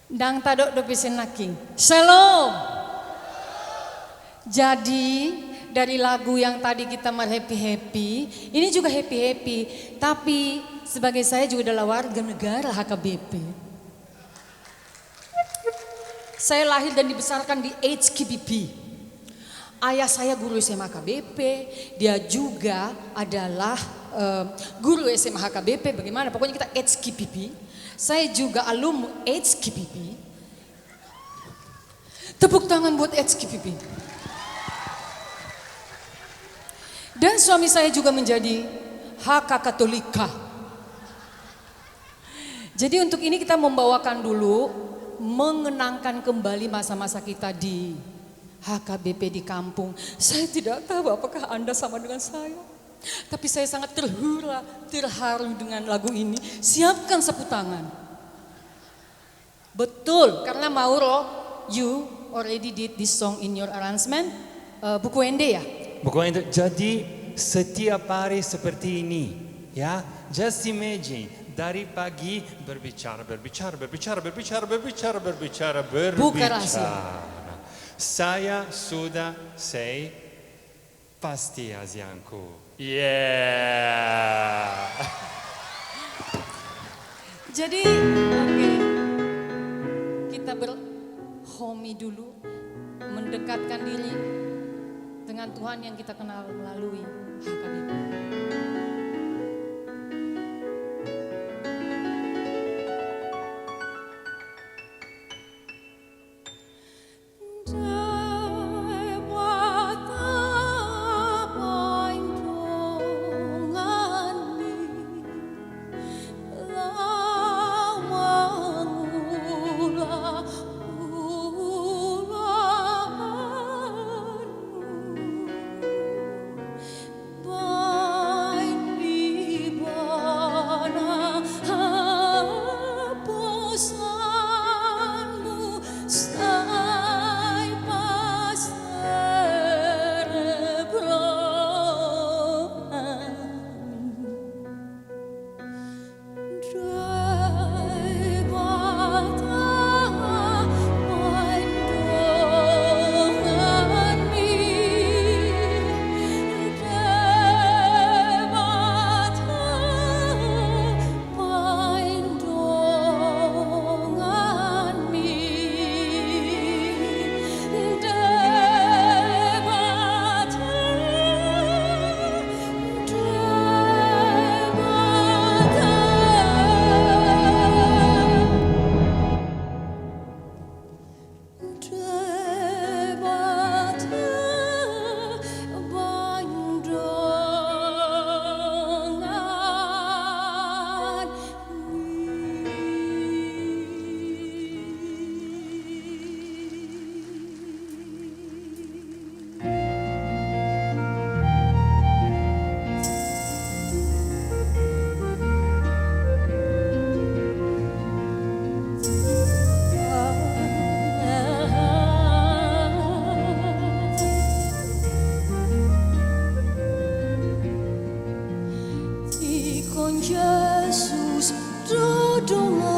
Dang tadok do pisenaking. Shalom. Jadi dari lagu yang tadi kita happy-happy, ini juga happy-happy. Tapi sebagai saya juga adalah warga negara HKBP. Saya lahir dan dibesarkan di HKBP. Ayah saya guru SMA HKBP, dia juga adalah guru SMA HKBP. Bagaimana? Pokoknya kita HKBP. Saya juga alumni HKBP. Tepuk tangan buat HKBP. Dan suami saya juga menjadi HK Katolika. Jadi untuk ini kita membawakan dulu, mengenangkan kembali masa-masa kita di HKBP di kampung. Saya tidak tahu apakah Anda sama dengan saya. Tapi saya sangat terharu dengan lagu ini. Siapkan sapu tangan. Betul, karena Mauro, you already did this song in your arrangement. Buku Ende ya? Buku Ende. Jadi setiap hari seperti ini, ya. Just imagine, dari pagi berbicara. Buka rahasia. Saya sudah say pasti Azianku. Yeah. Jadi, oke. Kita berhomi dulu, mendekatkan diri dengan Tuhan yang kita kenal melalui HKBP. Yesus, dodongan